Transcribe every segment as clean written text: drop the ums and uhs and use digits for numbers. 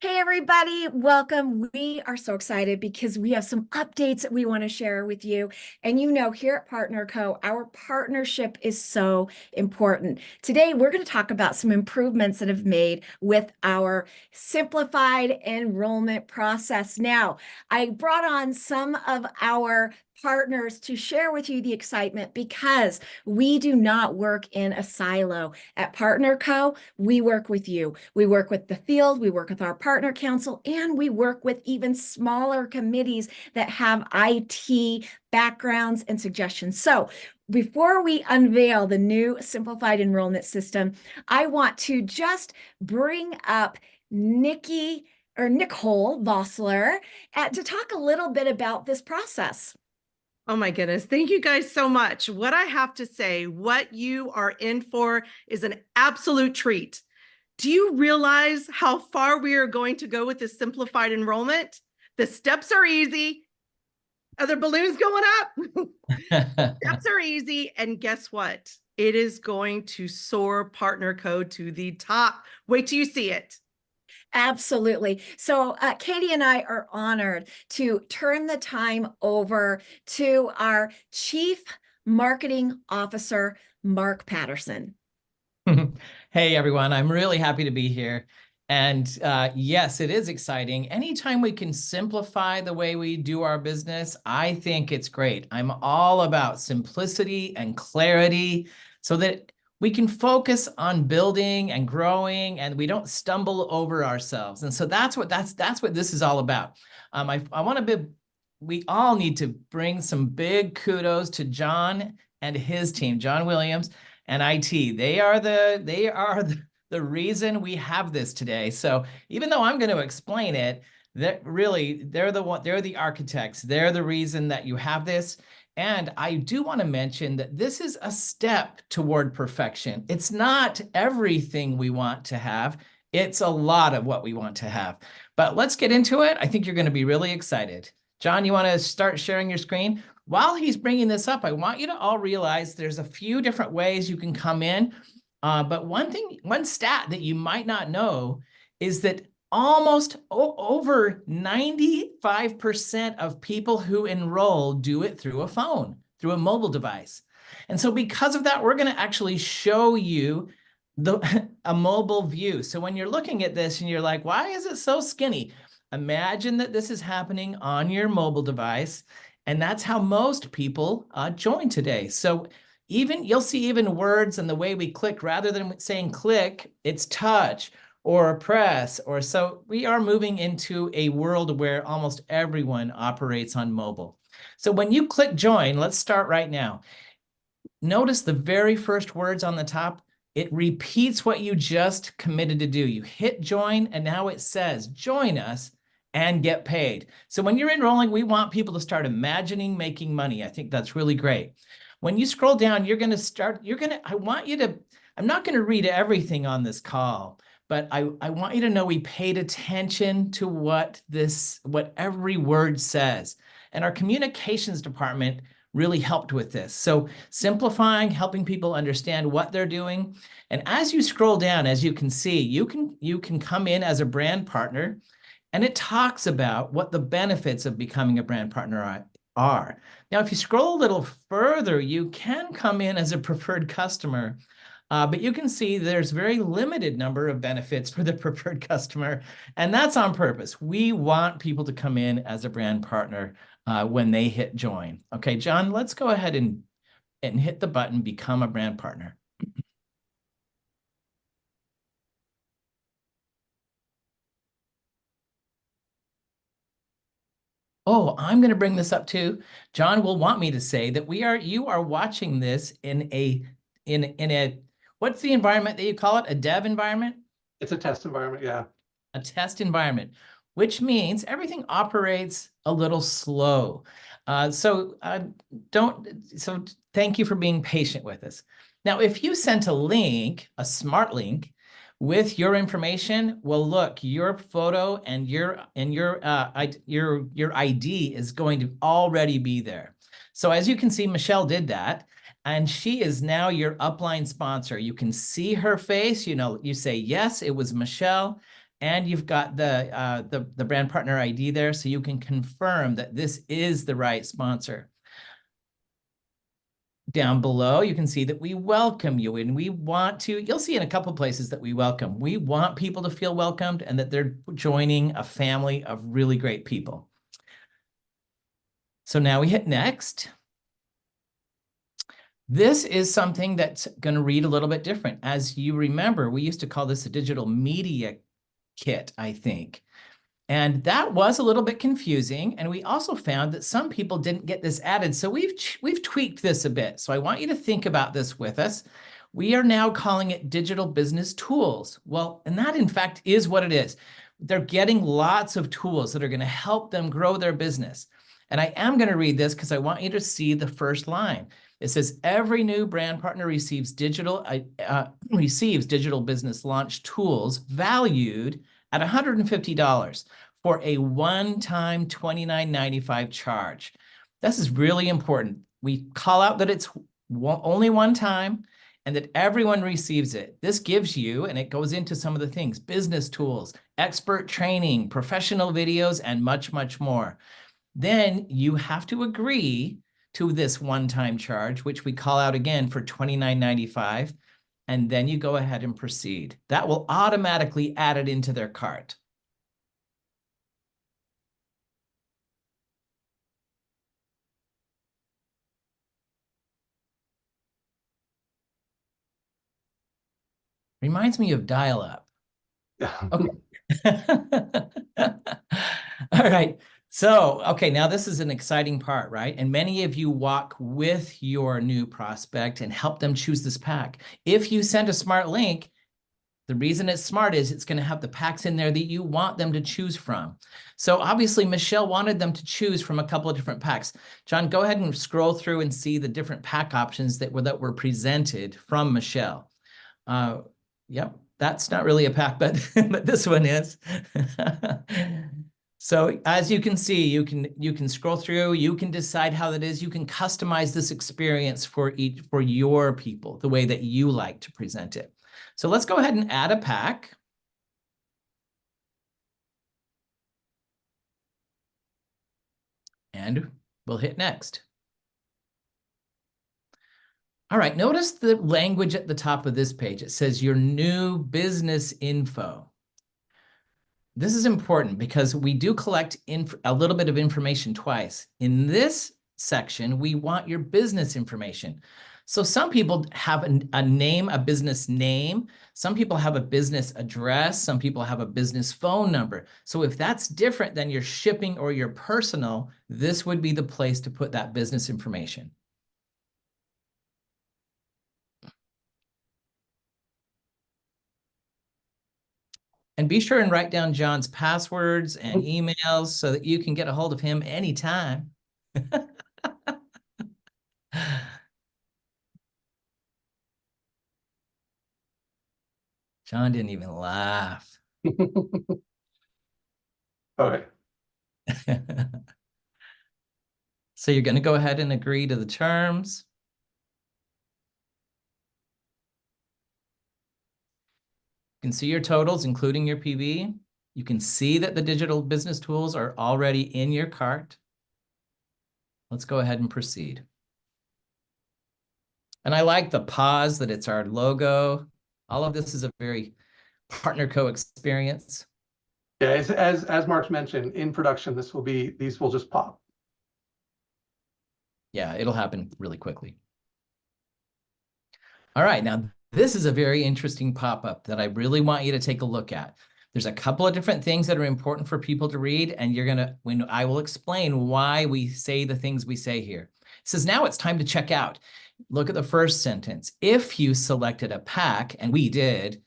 Hey everybody, welcome. We are so excited because we have some updates that we want to share with you. And here at Partner Co, our partnership is so important. Today, we're going to talk about some improvements that have made with our simplified enrollment process. Now, I brought on some of our partners to share with you the excitement because we do not work in a silo. At Partner Co, we work with you. We work with the field, we work with our partner council, and we work with even smaller committees that have IT backgrounds and suggestions. So before we unveil the new simplified enrollment system, I want to just bring up Nicole Vossler to talk a little bit about this process. Oh my goodness. Thank you guys so much. What I have to say, what you are in for is an absolute treat. Do you realize how far we are going to go with this simplified enrollment? The steps are easy. Are there balloons going up? Steps are easy. And guess what? It is going to soar Partner Code to the top. Wait till you see it. Absolutely. So Katie and I are honored to turn the time over to our Chief Marketing Officer, Mark Patterson. Hey everyone, I'm really happy to be here. And yes, it is exciting. Anytime we can simplify the way we do our business, I think it's great. I'm all about simplicity and clarity so that we can focus on building and growing and we don't stumble over ourselves. And so that's what this is all about. I want to be, we all need to bring some big kudos to John and his team, John Williams and IT. They are the reason we have this today. So even though I'm going to explain it, they're the architects. They're the reason that you have this. And I do want to mention that this is a step toward perfection. It's not everything we want to have. It's a lot of what we want to have. But let's get into it. I think you're going to be really excited. John, you want to start sharing your screen? While he's bringing this up, I want you to all realize there's a few different ways you can come in. But one stat that you might not know is that almost over 95% of people who enroll do it through a phone, through a mobile device. And so because of that, we're going to actually show you a mobile view. So when you're looking at this and you're like, why is it so skinny? Imagine that this is happening on your mobile device. And that's how most people join today. So you'll see even words and the way we click, rather than saying click, it's touch or press. Or so we are moving into a world where almost everyone operates on mobile. So when you click join, let's start right now. Notice the very first words on the top. It repeats what you just committed to do. You hit join, and now it says, join us and get paid. So when you're enrolling, we want people to start imagining making money. I think that's really great. When you scroll down, I'm not going to read everything on this call, but I want you to know we paid attention to what every word says. And our communications department really helped with this. So simplifying, helping people understand what they're doing. And as you scroll down, as you can see, you can come in as a brand partner, and it talks about what the benefits of becoming a brand partner are. Now, if you scroll a little further, you can come in as a preferred customer, but you can see there's very limited number of benefits for the preferred customer, and that's on purpose. We want people to come in as a brand partner when they hit join. Okay, John, let's go ahead and hit the button, become a brand partner. Oh, I'm going to bring this up too. John will want me to say that you are watching this in a, what's the environment that you call it? A dev environment? It's a test environment, yeah. A test environment, which means everything operates a little slow. So thank you for being patient with us. Now, if you sent a link, a smart link, with your information, well, look, your photo and your ID is going to already be there. So as you can see, Michelle did that, and she is now your upline sponsor. You can see her face. You say, yes, it was Michelle. And you've got the brand partner ID there, so you can confirm that this is the right sponsor. Down below, you can see that we welcome you, and we want to, you'll see in a couple places that we welcome. We want people to feel welcomed and that they're joining a family of really great people. So now we hit next. This is something that's going to read a little bit different. As you remember, we used to call this a digital media kit, I think. And that was a little bit confusing. And we also found that some people didn't get this added. So we've tweaked this a bit. So I want you to think about this with us. We are now calling it digital business tools. Well, and that in fact is what it is. They're getting lots of tools that are going to help them grow their business. And I am going to read this because I want you to see the first line. It says, every new brand partner receives digital business launch tools valued at $150 for a one-time $29.95 charge. This is really important. We call out that it's only one time and that everyone receives it. This gives you, and it goes into some of the things, business tools, expert training, professional videos, and much, much more. Then you have to agree to this one-time charge, which we call out again for $29.95. And then you go ahead and proceed. That will automatically add it into their cart. Reminds me of dial-up. Yeah. Okay. All right. So, okay, now this is an exciting part, right? And many of you walk with your new prospect and help them choose this pack. If you send a smart link, the reason it's smart is it's going to have the packs in there that you want them to choose from. So obviously, Michelle wanted them to choose from a couple of different packs. John, go ahead and scroll through and see the different pack options that were presented from Michelle. Yep, that's not really a pack, but this one is. So as you can see, you can scroll through, you can decide how that is, you can customize this experience for your people, the way that you like to present it. So let's go ahead and add a pack. And we'll hit next. All right, notice the language at the top of this page. It says your new business info. This is important because we do collect a little bit of information twice. In this section, we want your business information. So some people have a name, a business name. Some people have a business address. Some people have a business phone number. So if that's different than your shipping or your personal, this would be the place to put that business information. And be sure and write down John's passwords and emails so that you can get a hold of him anytime. John didn't even laugh. Okay. So you're going to go ahead and agree to the terms. You can see your totals, including your PV. You can see that the digital business tools are already in your cart. Let's go ahead and proceed. And I like the pause that it's our logo. All of this is a very Partner Co experience. Yeah, as Mark's mentioned, in production, these will just pop. Yeah, it'll happen really quickly. All right, now this is a very interesting pop-up that I really want you to take a look at. There's a couple of different things that are important for people to read, and when I will explain why we say the things we say here. It says, now it's time to check out. Look at the first sentence. If you selected a pack, and we did,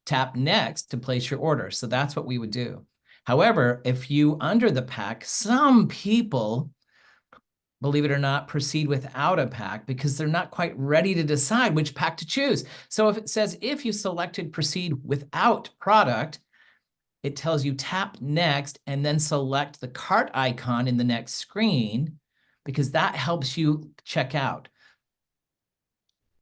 tap next to place your order. So that's what we would do. However, if you under the pack, some people, believe it or not, proceed without a pack because they're not quite ready to decide which pack to choose. So if it says, if you selected proceed without product, it tells you tap next and then select the cart icon in the next screen because that helps you check out.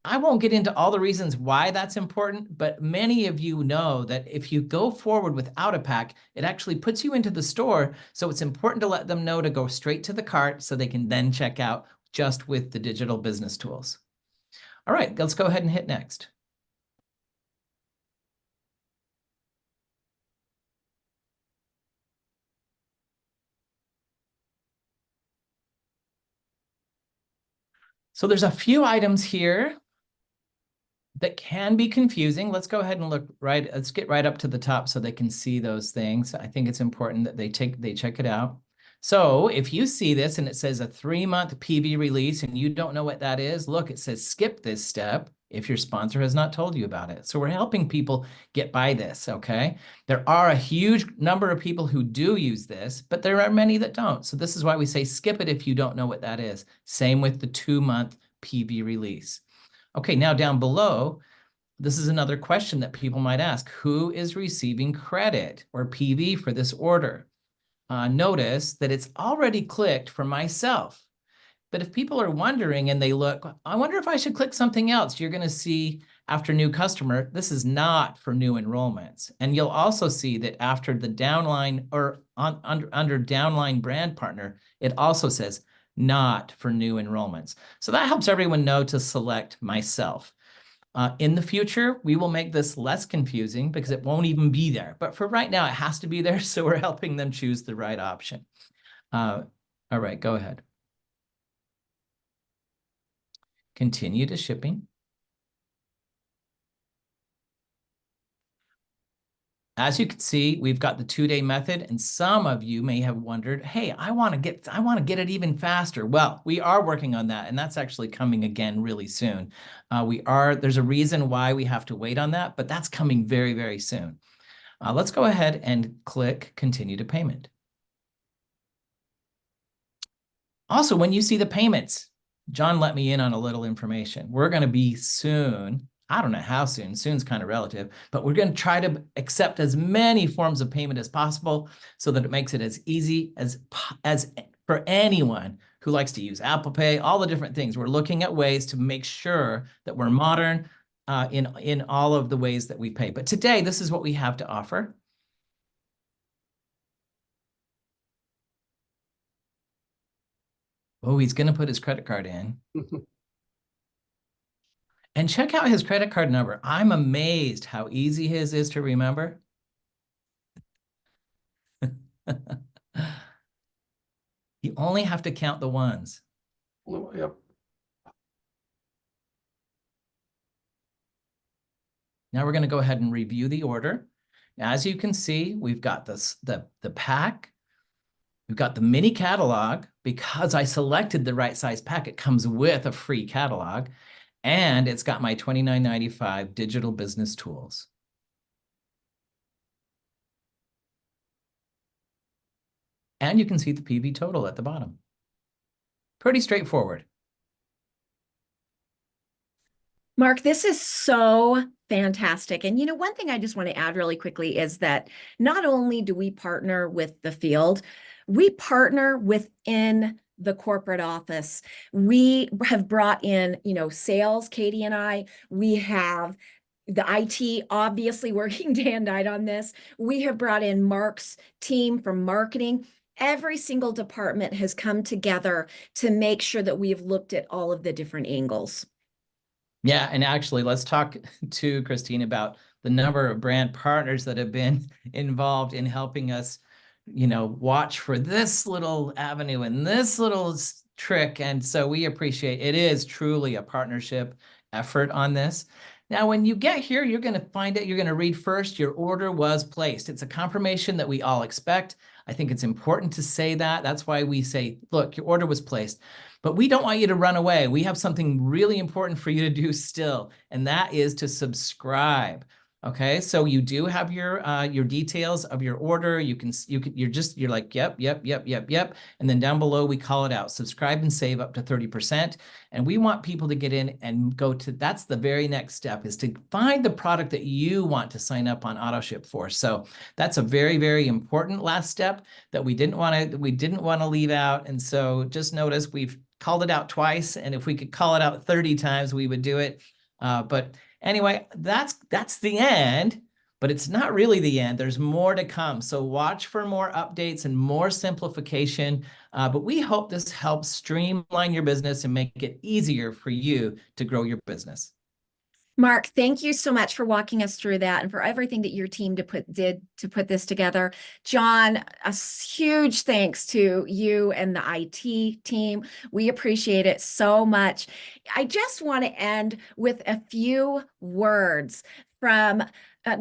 I won't get into all the reasons why that's important, but many of you know that if you go forward without a pack, it actually puts you into the store. So it's important to let them know to go straight to the cart so they can then check out just with the digital business tools. All right, let's go ahead and hit next. So there's a few items here that can be confusing. Let's go ahead and let's get right up to the top so they can see those things. I think it's important that they check it out. So if you see this and it says a 3-month PV release and you don't know what that is, look, it says skip this step if your sponsor has not told you about it. So we're helping people get by this, okay? There are a huge number of people who do use this, but there are many that don't. So this is why we say skip it if you don't know what that is. Same with the 2-month PV release. Okay, now down below, this is another question that people might ask. Who is receiving credit or PV for this order? Notice that it's already clicked for myself. But if people are wondering and they look, I wonder if I should click something else, you're going to see after new customer, this is not for new enrollments. And you'll also see that after the downline or under downline brand partner, it also says not for new enrollments. So that helps everyone know to select myself. In the future, we will make this less confusing because it won't even be there. But for right now, it has to be there. So we're helping them choose the right option. All right, go ahead. Continue to shipping. As you can see, we've got the 2-day method, and some of you may have wondered, hey, I want to get it even faster. Well, we are working on that, and that's actually coming again really soon. There's a reason why we have to wait on that, but that's coming very, very soon. Let's go ahead and click Continue to Payment. Also, when you see the payments, John let me in on a little information. We're going to be soon, I don't know how soon, soon's kind of relative, but we're going to try to accept as many forms of payment as possible so that it makes it as easy as for anyone who likes to use Apple Pay, all the different things. We're looking at ways to make sure that we're modern in all of the ways that we pay. But today, this is what we have to offer. Oh, he's going to put his credit card in. And check out his credit card number. I'm amazed how easy his is to remember. You only have to count the ones. Yep. Now we're going to go ahead and review the order. As you can see, we've got the pack. We've got the mini catalog. Because I selected the right size pack, it comes with a free catalog. And it's got my $29.95 digital business tools. And you can see the PV total at the bottom. Pretty straightforward. Mark, this is so fantastic. And one thing I just want to add really quickly is that not only do we partner with the field, we partner within the corporate office. We have brought in, sales, Katie and I. We have the IT obviously working day and night on this. We have brought in Mark's team from marketing. Every single department has come together to make sure that we've looked at all of the different angles. Yeah, and actually, let's talk to Christine about the number of brand partners that have been involved in helping us, watch for this little avenue and this little trick. And so we appreciate it is truly a partnership effort on this. Now, when you get here, you're going to find it. You're going to read first, your order was placed. It's a confirmation that we all expect. I think it's important to say that. That's why we say, look, your order was placed. But we don't want you to run away. We have something really important for you to do still, and that is to subscribe. Okay, so you do have your details of your order. You're like, yep. And then down below, we call it out, subscribe and save up to 30%. And we want people to get in and go to, that's the very next step, is to find the product that you want to sign up on AutoShip for. So that's a very, very important last step that we didn't want to leave out. And so just notice we've called it out twice. And if we could call it out 30 times, we would do it. But anyway, that's the end, but it's not really the end. There's more to come. So watch for more updates and more simplification. But we hope this helps streamline your business and make it easier for you to grow your business. Mark, thank you so much for walking us through that and for everything that your team did to put this together. John, a huge thanks to you and the IT team. We appreciate it so much. I just want to end with a few words from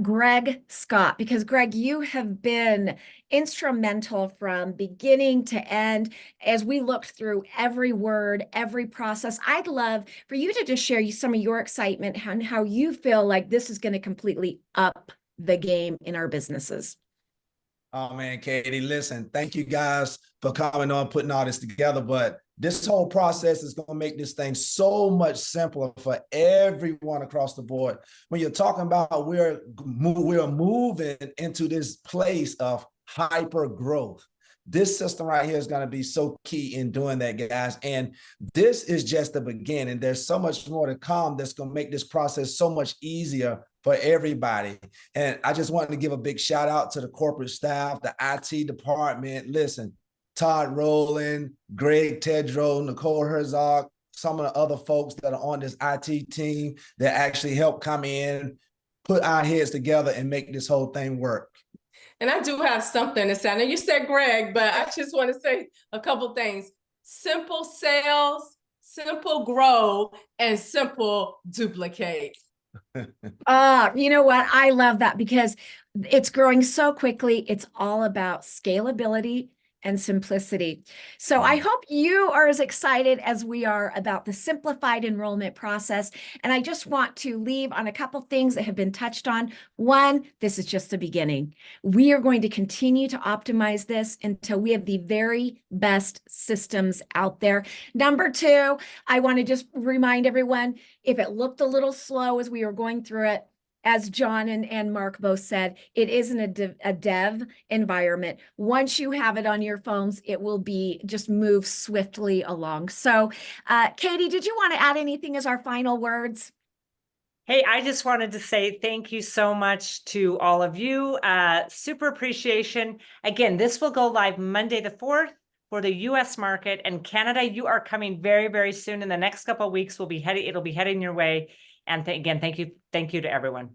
Greg Scott, because Greg, you have been instrumental from beginning to end as we looked through every word, every process. I'd love for you to just share some of your excitement and how you feel like this is going to completely up the game in our businesses. Oh man, Katie, listen, thank you guys for coming on, putting all this together. But this whole process is going to make this thing so much simpler for everyone across the board. When you're talking about we're moving into this place of hyper growth, this system right here is going to be so key in doing that, guys. And this is just the beginning. There's so much more to come that's going to make this process so much easier for everybody. And I just wanted to give a big shout out to the corporate staff, the IT department. Listen, Todd Rowland, Greg Tedrow, Nicole Herzog, some of the other folks that are on this IT team that actually help come in, put our heads together and make this whole thing work. And I do have something to say. I know you said Greg, but I just want to say a couple things. Simple sales, simple grow, and simple duplicate. You know what? I love that because it's growing so quickly. It's all about scalability and simplicity. So I hope you are as excited as we are about the simplified enrollment process. And I just want to leave on a couple things that have been touched on. One, this is just the beginning. We are going to continue to optimize this until we have the very best systems out there. Number two, I want to just remind everyone, if it looked a little slow as we were going through it, as John and Mark both said, it isn't a dev environment. Once you have it on your phones, it will be just move swiftly along. So, Katie, did you want to add anything as our final words? Hey, I just wanted to say thank you so much to all of you. Super appreciation. Again, this will go live Monday the 4th for the US market, and Canada, you are coming very, very soon. In the next couple of weeks, it'll be heading your way. And again, thank you to everyone.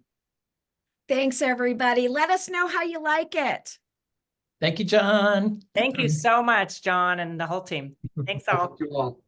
Thanks, everybody. Let us know how you like it. Thank you, John. Thank you so much, John, and the whole team. Thanks all. Thank you all.